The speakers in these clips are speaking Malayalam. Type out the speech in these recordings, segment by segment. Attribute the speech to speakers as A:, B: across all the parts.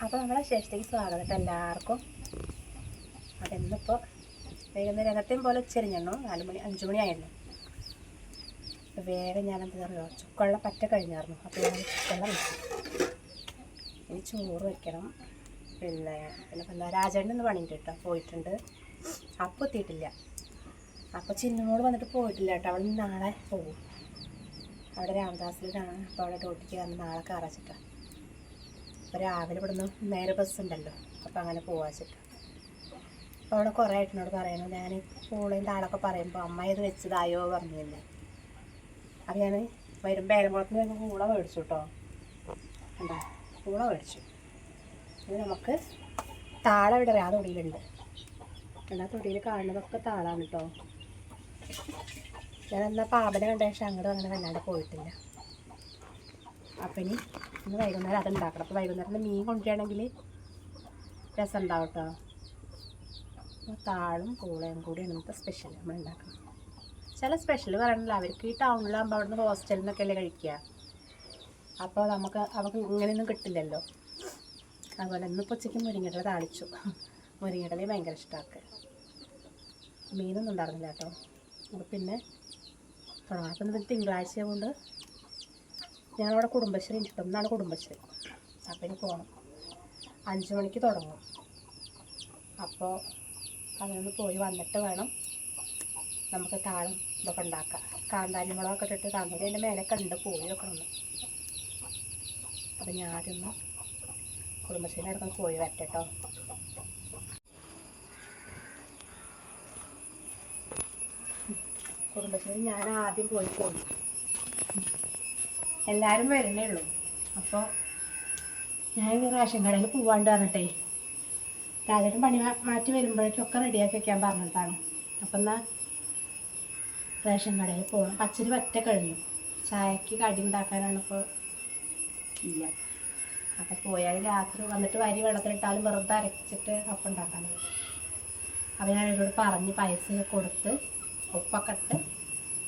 A: അപ്പോൾ നമ്മളെ ശേഷത്തേക്ക് സ്വാഗതം എല്ലാവർക്കും. അതെന്നിപ്പോൾ വൈകുന്നേരം രംഗത്തെയും പോലെ ഉച്ചരിഞ്ഞു 4 മണി 5 മണി ആയിരുന്നു. അപ്പോൾ വേഗം ഞാൻ എന്താ പറയുക ചുക്കുള്ള പറ്റ കഴിഞ്ഞായിരുന്നു. അപ്പോൾ ഞാൻ ചുക്കുള്ള വെച്ചു. ഇനി ചോറ് വയ്ക്കണം. പിന്നെ എന്താ രാജേട്ടൻ ഒന്ന് പണിയുണ്ട് കേട്ടോ, പോയിട്ടുണ്ട്. അപ്പോൾ എത്തിയിട്ടില്ല. അപ്പോൾ ചിന്നമോട് വന്നിട്ട് പോയിട്ടില്ല കേട്ടോ. അവൾ നാളെ പോകും. അവിടെ രാമദാസിലാണ്. അപ്പോൾ അവിടെ ഡ്യൂട്ടിക്ക് വന്ന് നാളെ കയറാച്ചിട്ടാണ്. അപ്പോൾ രാവിലെ ഇവിടുന്ന് നേരെ ബസ് ഉണ്ടല്ലോ, അപ്പോൾ അങ്ങനെ പോവാച്ചിട്ട്. അപ്പോൾ അവിടെ കുറേ ആയിട്ടിനോട് പറയണം. ഞാൻ പൂളേൻ്റെ ആളൊക്കെ പറയുമ്പോൾ അമ്മ ഇത് വെച്ചതായോ പറഞ്ഞില്ലേ. അപ്പോൾ ഞാൻ വരുമ്പോൾ ഏലംകുളത്തിന് വരുമ്പോൾ പൂള മേടിച്ചു കേട്ടോ. എന്താ പൂള മേടിച്ചു. ഇത് നമുക്ക് താള ഇവിടെ ആ തൊടിയിലുണ്ട്. ആ തൊടിയിൽ കാണുന്നതൊക്കെ താളാണ് കേട്ടോ. ഞാൻ എന്നാൽ പാമ്പനെ കണ്ട ശേഷം അങ്ങോട്ടും അങ്ങനെ വല്ലാണ്ട് പോയിട്ടില്ല. അപ്പം ഇന്ന് വൈകുന്നേരം അതുണ്ടാക്കണം. അപ്പോൾ വൈകുന്നേരം മീൻ കൊണ്ടുവരികയാണെങ്കിൽ രസം ഉണ്ടാവും കേട്ടോ. അപ്പോൾ താളും പൂളയും കൂടിയാണ് ഇന്നത്തെ സ്പെഷ്യൽ നമ്മൾ ഉണ്ടാക്കണം. ചില സ്പെഷ്യൽ പറയണില്ല, അവർക്ക് ഈ ടൗണിലാകുമ്പോൾ അവിടെ നിന്ന് ഹോസ്റ്റലിൽ നിന്നൊക്കെ അല്ലേ കഴിക്കുക. അപ്പോൾ അവർക്ക് ഇങ്ങനെയൊന്നും കിട്ടില്ലല്ലോ. അതുപോലെ ഇന്നിപ്പോൾ ഉച്ചയ്ക്ക് മുരിങ്ങയില താളിച്ചു. മുരിങ്ങയില ഭയങ്കര ഇഷ്ടമാക്കുക. മീനൊന്നും ഉണ്ടായിരുന്നില്ല കേട്ടോ. അപ്പോൾ പിന്നെ തുടങ്ങാം. അപ്പം ഇന്ന് തിങ്കളാഴ്ച കൊണ്ട് ഞങ്ങളവിടെ കുടുംബശ്രീ ഉണ്ട്. ഒന്നാണ് കുടുംബശ്രീ. അപ്പം ഇനി പോകണം. 5 മണിക്ക് തുടങ്ങും. അപ്പോൾ അതിനൊന്ന് പോയി വന്നിട്ട് വേണം നമുക്ക് താളം ഇതൊക്കെ ഉണ്ടാക്കാം. കാന്താരി മുളകൊക്കെ ഇട്ടിട്ട് കാന്താരി അതിൻ്റെ മേലൊക്കെ ഉണ്ട്, പോയി വെക്കണം. അപ്പം ഞാനൊന്ന് കുടുംബശ്രീൻ്റെ അടുത്തൊന്ന് പോയി വരട്ടോ. കുടുംബശ്രീ ഞാൻ ആദ്യം പോയി എല്ലാവരും വരുന്നേ ഉള്ളൂ. അപ്പോൾ ഞാൻ റേഷൻ കടയിൽ പോവാണ്ട് പറഞ്ഞിട്ടേ രാജേട്ടൻ പണി മാറ്റി വരുമ്പോഴേക്കൊക്കെ റെഡിയാക്കി വയ്ക്കാൻ പറഞ്ഞിട്ടാണ്. അപ്പം എന്നാൽ റേഷൻ കടയിൽ പോകണം. പച്ചരി പറ്റ കഴിഞ്ഞു. ചായക്ക് കടി ഉണ്ടാക്കാനാണ് ഇപ്പോൾ ഇല്ല. അപ്പോൾ പോയാൽ രാത്രി വന്നിട്ട് വരി വെള്ളത്തിലിട്ടാലും വെറുതെ അരച്ചിട്ട് അപ്പം ഉണ്ടാക്കാനാണ്. അപ്പോൾ ഞാൻ ഇവരോട് പറഞ്ഞ് പൈസ കൊടുത്ത് ഉപ്പൊക്കെ ഇട്ട്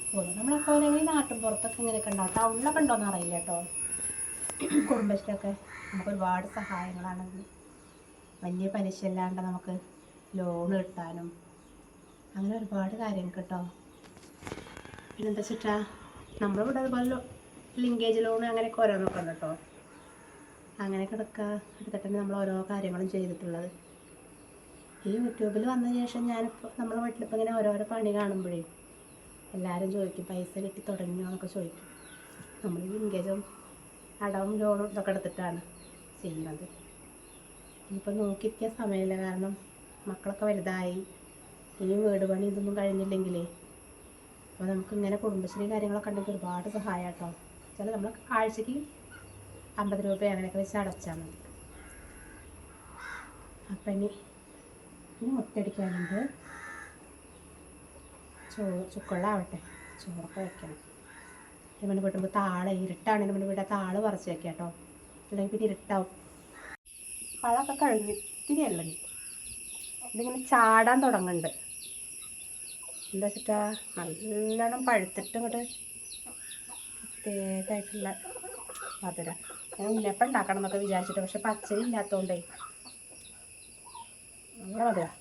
A: പോകുന്നു. നമ്മളൊക്കെ അല്ലെങ്കിൽ നാട്ടിൻ പുറത്തൊക്കെ ഇങ്ങനെയൊക്കെ ഉണ്ടാവും. ടൗണിലൊക്കെ ഉണ്ടോയെന്ന് അറിയില്ല കേട്ടോ. കുടുംബശ്രീയൊക്കെ നമുക്ക് ഒരുപാട് സഹായങ്ങളാണ്. വലിയ പലിശ ഇല്ലാണ്ട് നമുക്ക് ലോൺ കിട്ടാനും അങ്ങനെ ഒരുപാട് കാര്യങ്ങൾ കേട്ടോ. പിന്നെന്താ വെച്ചിട്ടാ നമ്മളിവിടെ അതുപോലെ ലിങ്കേജ് ലോൺ അങ്ങനെയൊക്കെ ഓരോന്നൊക്കെ ഉണ്ട് കേട്ടോ. അങ്ങനെയൊക്കെ എടുത്തിട്ടാണ് നമ്മൾ ഓരോ കാര്യങ്ങളും ചെയ്തിട്ടുള്ളത്. ഈ യൂട്യൂബിൽ വന്ന ശേഷം ഞാനിപ്പോൾ നമ്മളെ വീട്ടിലിപ്പോൾ ഇങ്ങനെ ഓരോരോ പണി കാണുമ്പോഴേ എല്ലാവരും ചോദിക്കും പൈസ കിട്ടി തുടങ്ങിയോ എന്നൊക്കെ ചോദിക്കും. നമ്മൾ ലിങ്കേജും അടവും ലോണും ഇതൊക്കെ എടുത്തിട്ടാണ് ചെയ്യുന്നത്. ഇനിയിപ്പോൾ നോക്കിയിരിക്കാൻ സമയമില്ല, കാരണം മക്കളൊക്കെ വലുതായി. ഇനി വീട് പണി ഇതൊന്നും കഴിഞ്ഞില്ലെങ്കിലേ അപ്പോൾ നമുക്കിങ്ങനെ കുടുംബശ്രീ കാര്യങ്ങളൊക്കെ ഉണ്ടെങ്കിൽ ഒരുപാട് സഹായം കേട്ടോ. ചില നമ്മൾ ആഴ്ചയ്ക്ക് 50 രൂപ അങ്ങനെയൊക്കെ വെച്ച് അടച്ചാൽ മതി. അപ്പം ഇനി മുട്ടടിക്കാനുണ്ട്. ചുക്കുള്ളാവട്ടെ, ചോറൊക്കെ വയ്ക്കണം. നമ്മുടെ വീട്ടുമ്പോൾ താള് ഇരുട്ടാണെങ്കിൽ നമ്മുടെ വീട്ടിൽ താള് പറിച്ച് വയ്ക്കാം കേട്ടോ. അല്ലെങ്കിൽ പിന്നെ ഇരുട്ടാവും. പഴമൊക്കെ കഴിഞ്ഞ് ഇത്തിരി ഉള്ളത് ഇതിങ്ങനെ ചാടാൻ തുടങ്ങുന്നുണ്ട്. എന്താ വെച്ചിട്ടാ നല്ലോണം പഴുത്തിട്ട് ഇങ്ങോട്ട് പ്രത്യേകമായിട്ടുള്ള മധുരം. ഞാൻ ഉന്നപ്പം ഉണ്ടാക്കണം എന്നൊക്കെ വിചാരിച്ചിട്ട്, പക്ഷെ പച്ചരി ഇല്ലാത്തതുകൊണ്ടേ നല്ല മധുരം.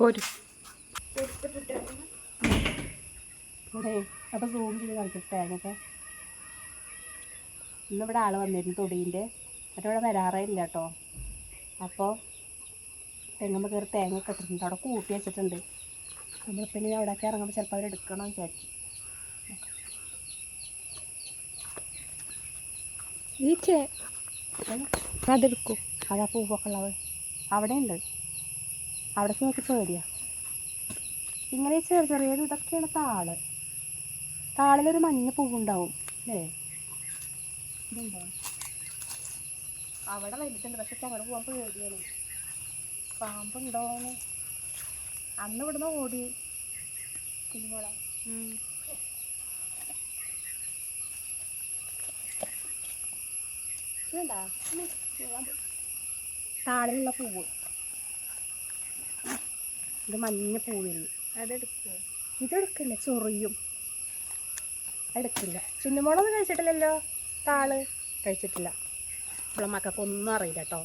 A: പോരും ഇവിടെ അപ്പോൾ സൂം ചെയ്ത് കളിച്ചിട്ടേനൊക്കെ. ഇന്നിവിടെ ആൾ വന്നിരുന്നു തൊടീൻ്റെ. മറ്റിവിടെ വരാറേ ഇല്ല കേട്ടോ. അപ്പോൾ തെങ്ങുമ്പോൾ കയറി തേങ്ങയൊക്കെ ഇട്ടിട്ടുണ്ട്. അവിടെ കൂട്ടി വെച്ചിട്ടുണ്ട്. നമ്മളിപ്പോൾ ഇനി അവിടെയൊക്കെ ഇറങ്ങുമ്പോൾ ചിലപ്പോൾ അവരെടുക്കണം വിചാരിച്ചു. അതെടുക്കും. അതാ പൂവൊക്കെ ഉള്ളത് അവിടെ ഉണ്ട്. അവിടേക്ക് നോക്കി പേടിയാ. ഇങ്ങനെ ചെറിയത് ഇതൊക്കെയാണ് താള്. താളിലൊരു മഞ്ഞ പൂവുണ്ടാവും അല്ലേ? ഇതുണ്ടോ? അവിടെ വലുതുണ്ട്, പക്ഷെ അങ്ങോട്ട് പോകാൻ പേടിയാണ്. പാമ്പുണ്ടോന്ന് അന്ന് ഇവിടുന്ന് ഓടി കുഞ്ഞോളെ. ഇതുണ്ടാ താളിലുള്ള പൂവ്. ഇത് മഞ്ഞ പൂവില്ല. അതെടുക്കുമോ? ഇതെടുക്കില്ല, ചൊറിയും. എടുക്കില്ല. ചിന്നുമോളൊന്നും കഴിച്ചിട്ടില്ലല്ലോ. താള് കഴിച്ചിട്ടില്ല. ഇവിടെ മക്കൾക്ക് ഒന്നും അറിയില്ല കേട്ടോ.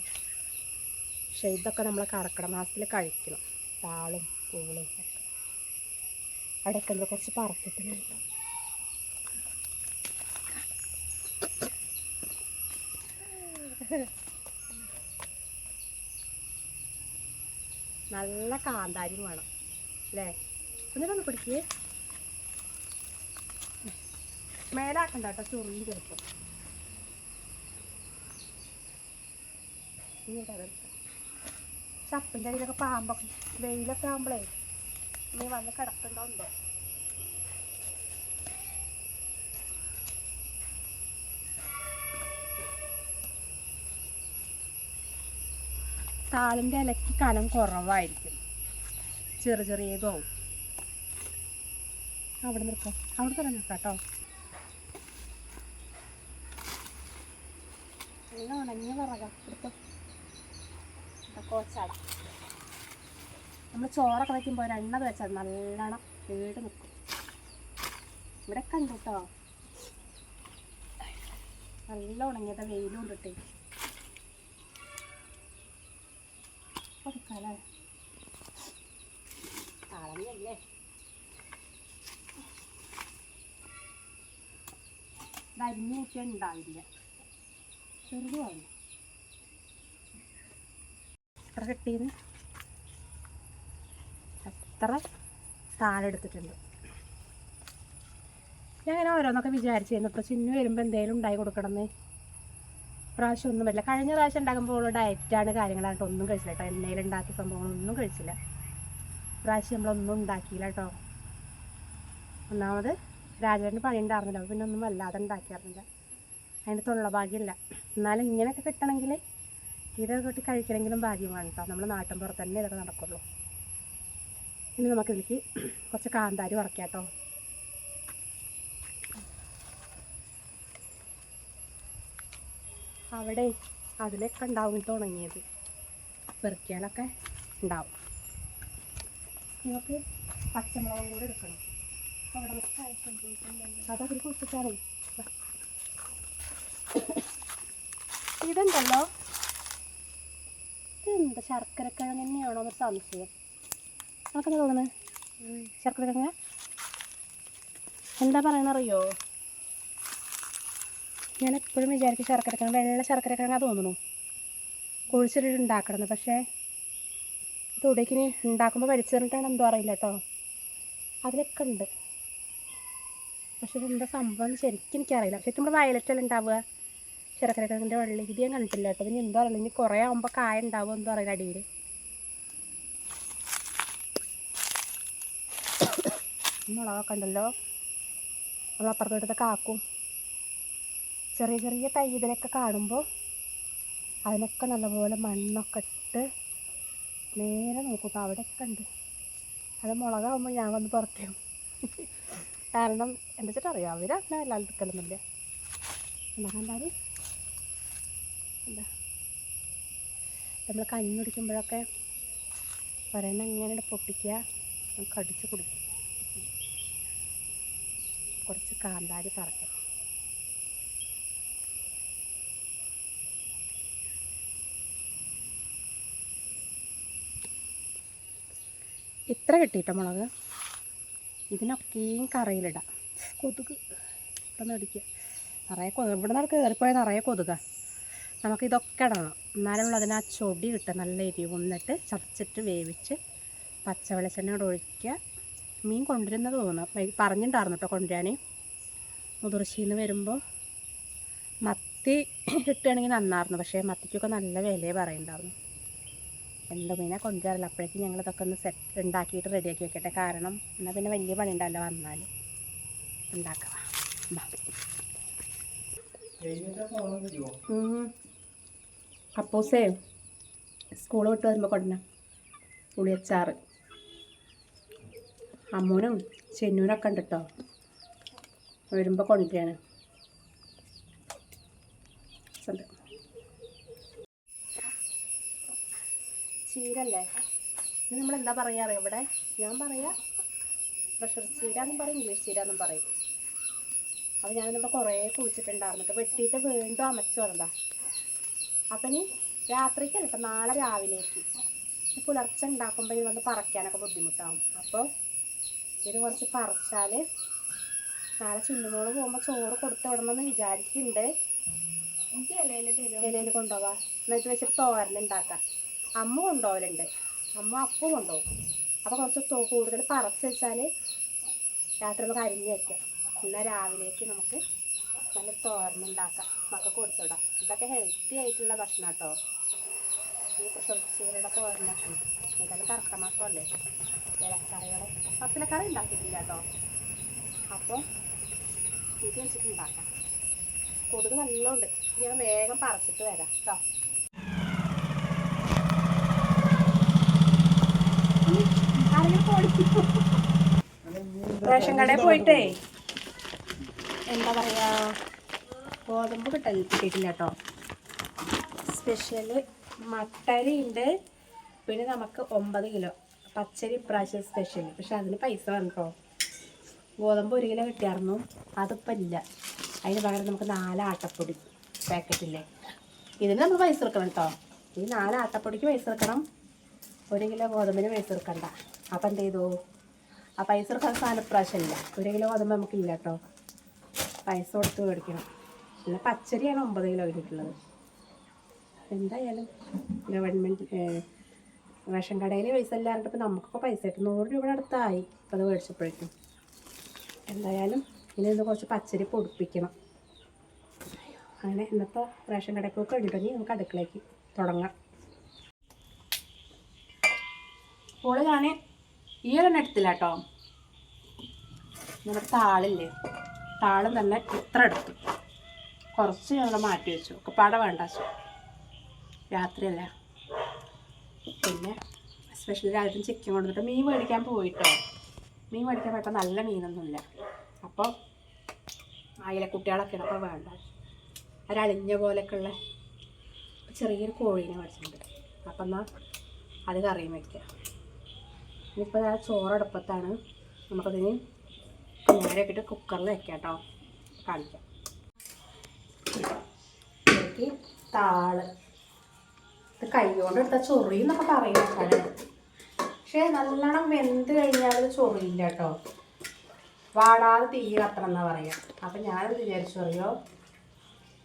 A: പക്ഷെ ഇതൊക്കെ നമ്മൾ കർക്കിടക മാസത്തിൽ കഴിക്കണം. താളും പൂളും ഒക്കെ അവിടെയൊക്കെ എന്താ കുറച്ച് പറക്കിട്ടുണ്ട്. നല്ല കാന്താരിയും വേണം അല്ലേ? എന്നിട്ടൊന്ന് പിടിക്കേ. മേലാക്കണ്ട കേട്ടോ, ചൊറിയും ചെറുപ്പം. ചപ്പിൻ്റെ അടിയിലൊക്കെ പാമ്പൊക്കെ വെയിലൊക്കെ ആകുമ്പോഴേ നീ വന്ന് കിടക്കണ്ടോ. താളിൻ്റെ ഇലയ്ക്ക് കനം കുറവായിരിക്കും, ചെറിയതാവും. അവിടെ നിൽക്കാം, അവിടെ തന്നെ നിൽക്കാം കേട്ടോ. നല്ല ഉണങ്ങിയ വിറകാം എടുത്തോ. കോച്ചാട നമ്മൾ ചോറൊക്കെ വയ്ക്കുമ്പോൾ ഒരെണ്ണ വെച്ചാൽ നല്ലോണം വീട് നിൽക്കും. ഇവിടെ കണ്ടു കേട്ടോ, നല്ല ഉണങ്ങിയത് വെയിലും കൊണ്ടിട്ടേ കൊടുക്കാല്ലേ. താളഞ്ഞല്ലേ അരിഞ്ഞു കൂട്ടിയാൽ ഉണ്ടാവില്ല, ചെറുതുമാണ്. എത്ര കിട്ടിയത്? എത്ര താഴെടുത്തിട്ടുണ്ട്. ഞാൻ അങ്ങനെ ഓരോന്നൊക്കെ വിചാരിച്ചിരുന്നു. ഇപ്പോൾ ചിന്നു വരുമ്പോൾ എന്തെങ്കിലും ഉണ്ടായി കൊടുക്കണമെന്ന്. പ്രാവശ്യം ഒന്നും പറ്റില്ല. കഴിഞ്ഞ പ്രാവശ്യം ഉണ്ടാക്കുമ്പോൾ ഡയറ്റാണ് കാര്യങ്ങളായിട്ട് ഒന്നും കഴിച്ചില്ല കേട്ടോ. എണ്ണയിൽ ഉണ്ടാക്കിയ സംഭവങ്ങളൊന്നും കഴിച്ചില്ല. പ്രാവശ്യം നമ്മളൊന്നും ഉണ്ടാക്കിയില്ല കേട്ടോ. ഒന്നാമത് രാജേട്ടന് പണി ഉണ്ടായിരുന്നില്ല, പിന്നെ ഒന്നും വല്ലാതെ ഉണ്ടാക്കിയായിരുന്നില്ല. അതിൻ്റെ തൊള്ള ഭാഗ്യമില്ല. എന്നാലും ഇങ്ങനെയൊക്കെ കിട്ടണമെങ്കിൽ ഇതൊക്കെ കിട്ടി കഴിക്കണമെങ്കിലും ഭാഗ്യമാണ് കേട്ടോ. നമ്മൾ നാട്ടിൻ പുറത്ത് തന്നെ ഇതൊക്കെ നടക്കുള്ളൂ. ഇനി നമുക്കിതിലേക്ക് കുറച്ച് കാന്താരി വറക്കാം കേട്ടോ. അവിടെ അതിലൊക്കെ ഉണ്ടാവും ഇത് ഉണങ്ങിയത്, പെറുക്കിയാലൊക്കെ ഉണ്ടാവും. നമുക്ക് പച്ചമുളകും കൂടെ എടുക്കണം. അതതിൽ കുടിച്ചിട്ടാണ്. ഇതുണ്ടല്ലോ, ഇതെന്താ ശർക്കരക്കിഴങ്ങ് തന്നെയാണോ എന്നൊരു സംശയം. നമുക്കെന്താ തോന്നുന്നത്? ശർക്കരക്കിഴങ്ങ എന്താ പറയണറിയോ? ഞാൻ എപ്പോഴും വിചാരിക്കും ശർക്കരക്കിഴങ്ങ്, വെള്ള ശർക്കരക്കിഴങ്ങാ തോന്നുന്നു കുഴിച്ചിട്ട് ഉണ്ടാക്കണമെന്ന്. പക്ഷേ തുടക്കിന് ഉണ്ടാക്കുമ്പോൾ വലിച്ചു തന്നിട്ടാണ് എന്തോ അറിയില്ല കേട്ടോ. അതിലൊക്കെ ഉണ്ട്, പക്ഷെ ഇതെന്താ സംഭവം ശരിക്കും എനിക്കറിയില്ല. ശരിക്കും നമ്മുടെ വയലറ്റെല്ലാം ഉണ്ടാവുക ശർക്കരക്കിഴങ്ങിൻ്റെ വെള്ളം. ഇത് ഞാൻ കണ്ടിട്ടില്ല കേട്ടോ. ഇനി എന്തോ അറിയില്ല, ഇനി കുറേ ആകുമ്പോൾ കായ ഉണ്ടാവുക എന്തോ അറിയില്ല അടിയിൽ. മുളകൊക്കെ ഉണ്ടല്ലോ, നമ്മളപ്പുറത്തോട്ടത്തെ കാക്കും. ചെറിയ തൈ ഇതിനൊക്കെ കാണുമ്പോൾ അതിനൊക്കെ നല്ലപോലെ മണ്ണൊക്കെ ഇട്ട് നേരെ നോക്കും. അവിടെയൊക്കെ ഉണ്ട്. അത് മുളകാകുമ്പോൾ ഞാൻ വന്ന് പറിക്കും. കാരണം എന്താ വെച്ചിട്ടറിയാം, അവരങ്ങനെ അല്ലാതെ എടുക്കലൊന്നുമില്ല. എന്താ കണ്ടാൽ എന്താ നമ്മൾ കഞ്ഞി കുടിക്കുമ്പോഴൊക്കെ ഒരെണ്ണം ഇങ്ങനെ പൊട്ടിക്കുക, കടിച്ച് കുടിക്കും. കുറച്ച് കാന്താരി പറക്കണം. ഇത്ര കിട്ടിയിട്ടോ മുളക്. ഇതിനൊക്കെയും കറിയിലിടാം. കൊതുക് ഇവിടെ അടിക്കുക, നിറയെ കൊതുക്. ഇവിടെ നിന്ന് കയറിപ്പോയാൽ നിറയെ കൊതുക. നമുക്കിതൊക്കെ ഇടണം, എന്നാലും അതിന് ആ ചൊടി കിട്ടുക. നല്ല എരിവ് വന്നിട്ട് ചതച്ചിട്ട് വേവിച്ച് പച്ച വെളിച്ചെണ്ണ കൂടെ ഒഴിക്കുക. മീൻ കൊണ്ടുവരുന്നത് തോന്നുന്നു, പറഞ്ഞിട്ടുണ്ടായിരുന്നു കേട്ടോ കൊണ്ടുവരാൻ. മുതിർച്ചയിൽ വരുമ്പോൾ മത്തി കിട്ടുകയാണെങ്കിൽ നന്നായിരുന്നു. പക്ഷേ മത്തിക്കൊക്കെ നല്ല വിലയെ പറയുന്നുണ്ടായിരുന്നു. എന്ത് മീനെ കൊണ്ടുവരില്ല. അപ്പോഴേക്കും ഞങ്ങളിതൊക്കെ ഒന്ന് ഉണ്ടാക്കിയിട്ട് റെഡിയാക്കി വെക്കട്ടെ. കാരണം എന്നാൽ പിന്നെ വലിയ പണി ഉണ്ടല്ലോ വന്നാൽ ഉണ്ടാക്കാം. അപ്പോസേ സ്കൂൾ വിട്ട് വരുമ്പോൾ കൊണ്ടുവന്ന പുളിയച്ചാറ് അമ്മൂനും ചെന്നൂനൊക്കെ ഉണ്ട് കേട്ടോ. വരുമ്പോൾ കൊണ്ടുവരാണ്. ചീരല്ലേ ഇത് നമ്മളെന്താ പറയാറ് ഇവിടെ? ഞാൻ പറയാം പ്രഷർ ചീര എന്നും പറയും, ഇംഗ്ലീഷ് ചീര എന്നും പറയും. അപ്പോൾ ഞാനിവിടെ കുറേ കുഴിച്ചിട്ടുണ്ടായിരുന്നു. വെട്ടിയിട്ട് വീണ്ടും അമച്ചു വന്നതാ. അപ്പം ഇനി രാത്രിക്കല്ല കേട്ടോ, നാളെ രാവിലേക്ക്. പുലർച്ചെ ഉണ്ടാക്കുമ്പോൾ ഇത് വന്ന് പറിക്കാനൊക്കെ ബുദ്ധിമുട്ടാവും. അപ്പോൾ ഇത് കുറച്ച് പറിച്ചാൽ നാളെ ചിന്നുമോള് പോകുമ്പോൾ ചോറ് കൊടുത്ത് വിടണമെന്ന് വിചാരിക്കുന്നുണ്ട്. എനിക്ക് ഇലയിൽ കൊണ്ടുപോകാം, എന്നിട്ട് വെച്ചിട്ട് തോരനുണ്ടാക്കാം. അമ്മ കൊണ്ടുപോകലുണ്ട്, അമ്മ അപ്പം കൊണ്ടുപോകും. അപ്പോൾ കുറച്ച് കൂടുതൽ പറിച്ച് വെച്ചാൽ രാത്രി നമുക്ക് അരിഞ്ഞ് വയ്ക്കാം. എന്നാൽ രാവിലേക്ക് നമുക്ക് നല്ല തോരനുണ്ടാക്കാം, മക്കൾക്ക് കൊടുത്തുവിടാം. ഇതൊക്കെ ഹെൽത്തി ആയിട്ടുള്ള ഭക്ഷണം കേട്ടോ. ഈ ചീരയുടെ തോരനൊക്കെ ഇതെല്ലാം കറക്ക മാസമല്ലേ, ഇലക്കറികൾ പത്തിലക്കറി ഉണ്ടാക്കിയിട്ടില്ല കേട്ടോ. അപ്പോൾ ഇത് വെച്ചിട്ട് ഉണ്ടാക്കാം. കൊതുക് നല്ലോണ്ട്. ഞാൻ വേഗം പറിച്ചിട്ട് വരാം കേട്ടോ. റേഷൻ കടയിൽ പോയിട്ടേ എന്താ പറയുക, ഗോതമ്പ് കിട്ടിയിട്ടില്ല കേട്ടോ. സ്പെഷ്യല് മട്ടരി ഉണ്ട്, പിന്നെ നമുക്ക് 9 കിലോ പച്ചരി ഇപ്രാവശ്യം സ്പെഷ്യൽ. പക്ഷെ അതിന് പൈസ വന്നോ. ഗോതമ്പ് 1 കിലോ കിട്ടിയായിരുന്നു, അതിപ്പോൾ ഇല്ല. അതിന് പകരം നമുക്ക് 4 ആട്ടപ്പൊടി പാക്കറ്റില്ലേ, ഇതിന് നമ്മൾ പൈസ എടുക്കണം കേട്ടോ. ഈ 4 ആട്ടപ്പൊടിക്ക് പൈസ എടുക്കണം, 1 കിലോ ഗോതമ്പിന് പൈസ എടുക്കണ്ട. അപ്പം എന്ത് ചെയ്തു, ആ പൈസ എടുക്കാൻ സാധനം ഇപ്രാവശ്യം ഇല്ല. 1 കിലോ ഗോതമ്പ് നമുക്കില്ല കേട്ടോ, പൈസ കൊടുത്ത് മേടിക്കണം. പിന്നെ പച്ചരിയാണ് 9 കിലോ കിട്ടിയിട്ടുള്ളത്. എന്തായാലും ഗവൺമെൻറ് റേഷൻ കടയിൽ പൈസ ഇല്ലാണ്ട് നമുക്കൊക്കെ പൈസ കിട്ടും. 100 രൂപയുടെ അടുത്തായി അപ്പോൾ അത് മേടിച്ചപ്പോഴേക്കും. എന്തായാലും ഇനി ഒന്ന് കുറച്ച് പച്ചരി പൊടിപ്പിക്കണം. അങ്ങനെ ഇന്നത്തെ റേഷൻ കടയിൽ പോയി കഴിഞ്ഞിട്ടുണ്ടെങ്കിൽ നമുക്ക് അടുക്കളയ്ക്ക് തുടങ്ങാം. അപ്പോൾ ഞാൻ ഈ ഒരെണ്ണം എടുത്തില്ല കേട്ടോ, നമ്മുടെ താളില്ലേ, താളും തന്നെ ഇത്ര എടുത്തു. കുറച്ച് ഞങ്ങൾ മാറ്റി വെച്ചു, ഒക്കെ പാട വേണ്ട വെച്ചു, രാത്രിയല്ല. പിന്നെ സ്പെഷ്യൽ രാത്രി ചിക്കൻ കൊണ്ടുവന്നിട്ട് മീൻ മേടിക്കാൻ പോയിട്ടോ. മീൻ മേടിക്കാൻ പോയപ്പോൾ നല്ല മീനൊന്നുമില്ല. അപ്പോൾ അയിലക്കുട്ടികളൊക്കെയാണ്, അപ്പോൾ വേണ്ട. ഒരളിഞ്ഞ പോലെയൊക്കെ ഉള്ള ചെറിയൊരു കോഴീനെ മേടിച്ചിട്ടുണ്ട്. അപ്പം എന്നാൽ അത് കറിയും വയ്ക്കുക. ഇനിയിപ്പോൾ ആ ചോറടുപ്പത്താണ്, നമുക്കതിന് നേരെ ഇട്ടിട്ട് കുക്കറിൽ വയ്ക്കാം കേട്ടോ, കാണിക്കാം. എനിക്ക് താള് ഇത് കൈ കൊണ്ട് എടുത്താൽ ചൊറി എന്നൊക്കെ പറയുന്നതാണ്. പക്ഷേ നല്ലോണം വെന്ത് കഴിഞ്ഞാൽ അത് ചൊറിയില്ല കേട്ടോ, വാടാതെ തീ കത്തണം എന്നാണ് പറയുക. അപ്പം ഞാനത് വിചാരിച്ചു അറിയോ,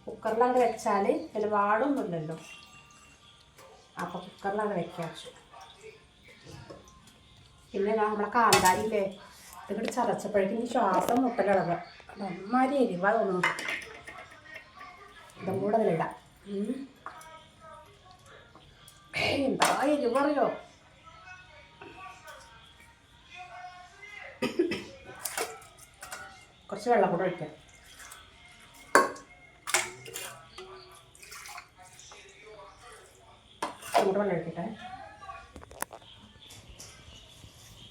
A: കുക്കറിലങ്ങ് വെച്ചാൽ അതിൽ വാടൊന്നുമില്ലല്ലോ, അപ്പോൾ കുക്കറിലങ്ങ് വെക്കാൻ വെച്ചു. പിന്നെ നമ്മളെ കാന്താരിയില്ലേ, ഇതിങ്ങോട്ട് ചതച്ചപ്പോഴേക്കും ശ്വാസം മുട്ടലിളക, അമ്മമാരി എരിവാ തോന്നുന്നു. ഇതും കൂടെ അതിലിടാം. എന്താ എരിവ് അറിയോ, കുറച്ച് വെള്ളം കൂടെ ഒഴിക്കാം. കൂടെ വെള്ളം ഒഴിക്കട്ടെ.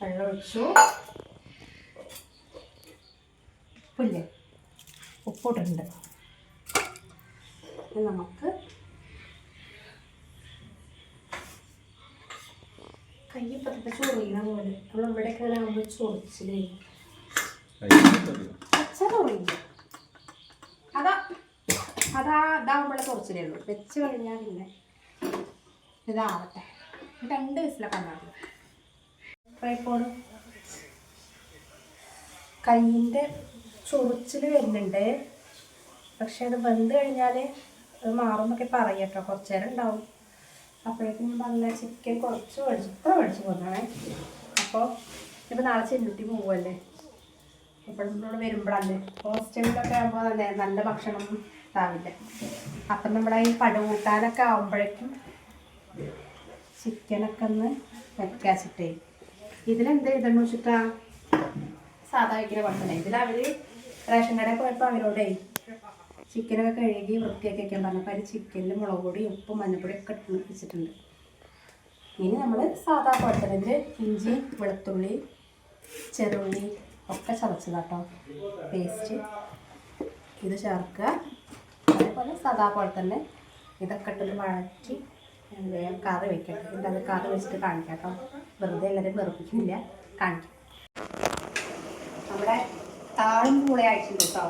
A: വെള്ളം ഒഴിച്ചു. ഉപ്പില്ലേ, ഉപ്പിട്ടിട്ടുണ്ട്. നമുക്ക് കയ്യപ്പത്തെ ചൊറിയണ പോലെ നമ്മളിവിടെയൊക്കെ ആകുമ്പോൾ ചൊറിച്ചില്ലേ, ചൊറിയില്ല. അതാവുമ്പോഴേ ചൊറിച്ചിലേ ഉള്ളൂ. വെച്ച് കഴിഞ്ഞാൽ പിന്നെ ഇതാവട്ടെ. 2 വിസിലൊക്കെ ഉണ്ടാകും. ഫ്രൈപ്പോണ് കയ്യിൻ്റെ ചൊറിച്ചിൽ വരുന്നുണ്ട്, പക്ഷെ അത് വെന്ത് കഴിഞ്ഞാൽ അത് മാറുമെന്നൊക്കെ പറയാം കേട്ടോ. കുറച്ച് നേരം ഉണ്ടാവും. അപ്പോഴേക്കും ഞാൻ പറഞ്ഞ ചിക്കൻ കുറച്ച് മേടിച്ച് പോകുന്നതാണേ. അപ്പോൾ ഇപ്പോൾ നാളെ ചെല്ലുട്ടി പോവുമല്ലേ, അപ്പോൾ നമ്മളോട് വരുമ്പോഴല്ലേ ഹോസ്റ്റലിലൊക്കെ ആകുമ്പോൾ നല്ല ഭക്ഷണം ഉണ്ടാവില്ല. അപ്പം നമ്മുടെ ഈ പടുകൂട്ടാനൊക്കെ ആകുമ്പോഴേക്കും ചിക്കനൊക്കെ ഒന്ന് വെക്കാച്ചിട്ടേ. ഇതിലെന്ത് ചെയ്തെന്ന് വെച്ചിട്ടാ സാധാ വയ്ക്കുന്ന കുഴപ്പമില്ല. ഇതിലവർ റേഷൻ കടയിൽ പോയപ്പോൾ അവരോടേ ചിക്കനൊക്കെ കഴുകി വൃത്തിയാക്കി വയ്ക്കാൻ പറഞ്ഞപ്പോൾ അതിൽ ചിക്കനിൽ മുളക് പൊടി, ഉപ്പും മഞ്ഞപ്പൊടിയും ഒക്കെ ഇട്ട് വെച്ചിട്ടുണ്ട്. ഇനി നമ്മൾ സാധാ കുഴപ്പത്തിൽ ഇഞ്ചി, വെളുത്തുള്ളി, ചെറുള്ളി ഒക്കെ ചതച്ചതാട്ടോ പേസ്റ്റ്, ഇത് ചേർക്കുക. അതേപോലെ സാധാ പോലെ തന്നെ ഇതൊക്കെ ഇട്ടിട്ട് വഴറ്റി കറി വയ്ക്കട്ടെ. എന്നിട്ട് അത് കറി വെച്ചിട്ട് കാണിക്കാം കേട്ടോ, വെറുതെ എല്ലാവരും വെറുപ്പിക്കുന്നില്ല, കാണിക്കാം. നമ്മുടെ താളും പൂളയായിട്ടുണ്ട് കേട്ടോ.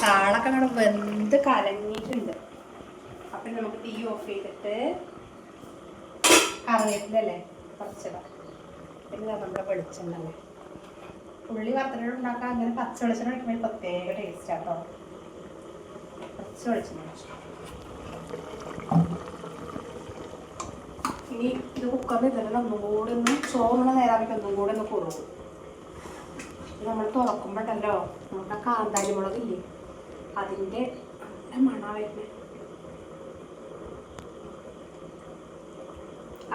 A: താളൊക്കെ അങ്ങനെ വെന്ത് കലങ്ങിയിട്ടുണ്ട്. അപ്പം നമുക്ക് തീ ഓഫ് ചെയ്തിട്ട് കറിവേപ്പിലല്ലേ കുറച്ചിടാം. പിന്നെ നമ്മുടെ വെളിച്ചെണ്ണ അല്ലേ, ഉള്ളി വറുത്തിട്ട് ഉണ്ടാക്കാൻ അങ്ങനെ പച്ച വെളിച്ചെണ്ണ ഒഴിക്കുമ്പോൾ പ്രത്യേക ടേസ്റ്റ് ആട്ടോ. പച്ച വെളിച്ചെണ്ണ ഇനി ഇത് കുക്കറിൽ ഇതെല്ലാം ഒന്നും കൂടി ഒന്ന് ചോറുള്ള നേരാകുമ്പോൾ ഒന്നും കൂടി ഒന്ന് കൊടുക്കും. നമ്മൾ തുറക്കുമ്പോഴല്ലോ നമുക്ക് ആ കാന്താരി മുളകില്ലേ അതിൻ്റെ മണ വരുന്നത്.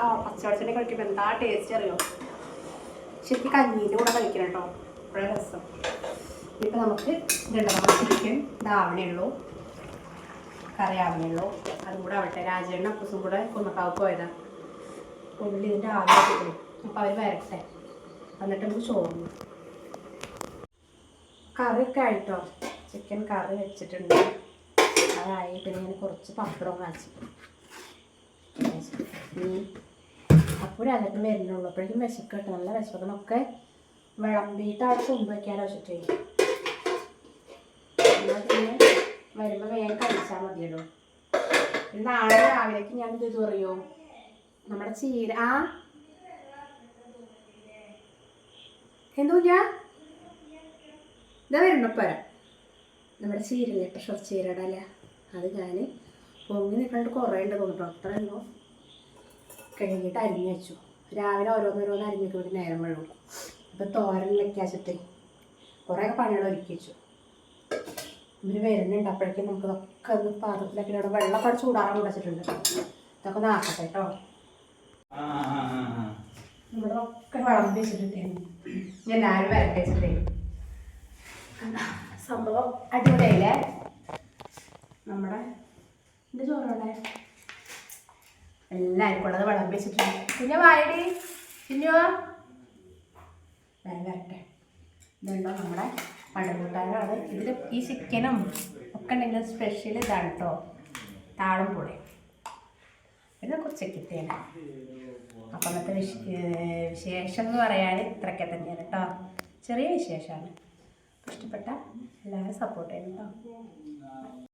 A: ആ പച്ചവെളിച്ചെണ്ണ കഴിക്കുമ്പോൾ എന്താ ടേസ്റ്റ് അറിയോ. ശരിക്കും കഞ്ഞീൻ്റെ കൂടെ കഴിക്കണം കേട്ടോ, വളരെ രസം. ഇപ്പം നമുക്ക് ഇതുണ്ടാവും ചിക്കൻ ഇതാവണേ കറി ആവണേ അതും കൂടെ ആവട്ടെ. രാജേണ്ണ അപ്പൂസും കൂടെ കുന്നക്കാവ് പോയതാണ്. ഉള്ളി ഇതിൻ്റെ ആവശ്യം അപ്പോൾ അവർ വരട്ടെ, എന്നിട്ട് നമുക്ക് ചോറുന്നു. കറിയൊക്കെ ആയിട്ടോ, ചിക്കൻ കറി വെച്ചിട്ടുണ്ട്. അതായി. പിന്നെ ഞാൻ കുറച്ച് പപ്പടം കാച്ചി. അപ്പോൾ രാജേട്ടൻ വരുന്നുള്ളൂ. അപ്പോഴേക്കും വിശക്കട്ടെ, നല്ല വിശക്കുന്നൊക്കെ വിളമ്പിയിട്ട് അവിടെ കൊണ്ടുവയ്ക്കാനോ വെച്ചിട്ടേ. എന്നാൽ പിന്നെ വരുമ്പോൾ വേഗം കഴിച്ചാൽ മതിയല്ലോ. നാളെ രാവിലേക്ക് ഞാൻ ഇത് അറിയോ, നമ്മുടെ ചീര എന്തോ ഞാൻ ഇതാ വരണപ്പോര നമ്മുടെ ചീരല്ലേ, പ്രഷർ ചീരയുടെ അല്ലേ, അത് ഞാൻ പൊങ്ങി നിൽക്കാണ്ട് കുറേ ഉണ്ട് തോന്നിട്ടോ. അത്ര ഉണ്ടോ കഴുകിയിട്ട് അരിഞ്ഞ് വെച്ചു. രാവിലെ ഓരോന്നോരോന്ന് അരിഞ്ഞിട്ട് ഒരു നേരം വെള്ളം. അപ്പം തോരൻ വെക്കാച്ചിട്ട് കുറേയൊക്കെ പണികൾ ഒരുക്കി വെച്ചു. ഇവർ വരുന്നുണ്ട്. അപ്പോഴേക്കും നമുക്ക് ഇതൊക്കെ ഒന്ന് പാത്രത്തിലൊക്കെ ഇവിടെ വെള്ളമൊക്കെ ചൂടാറാൻ കൊണ്ടുവച്ചിട്ടുണ്ട്. ഇതൊക്കെ ഒന്ന് ആക്കട്ടെ കേട്ടോ. ഇവിടെ ഒക്കെ വിളമ്പി വെച്ചിട്ടുണ്ടായിരുന്നു. എല്ലാവരും വരട്ടെ വെച്ചിട്ടേ. സംഭവം അടിപൊളിയായില്ലേ. നമ്മുടെ എൻ്റെ ചോറോടെ എല്ലാവർക്കും ഉള്ളത് വിളമ്പി വെച്ചിട്ടുണ്ട്. പിന്നെ വായടി പിന്നോ വേഗം വരട്ടെ. ഇതുണ്ടോ നമ്മുടെ പഴകൂട്ടാനാണ്. ഇതിൽ ഈ ചിക്കനും ഒക്കെ ഉണ്ടെങ്കിൽ സ്പെഷ്യൽ ഇതാണ് കേട്ടോ, താളം പൊടി. പിന്നെ കുറച്ചൊക്കെത്തേനെ. അപ്പം അന്നത്തെ വിശേഷം എന്ന് പറയാൻ ഇത്രയൊക്കെ തന്നെയാണ് കേട്ടോ. ചെറിയ വിശേഷമാണ്. ഇഷ്ടപ്പെട്ട എല്ലാവരും സപ്പോർട്ട് ചെയ്യണം കേട്ടോ.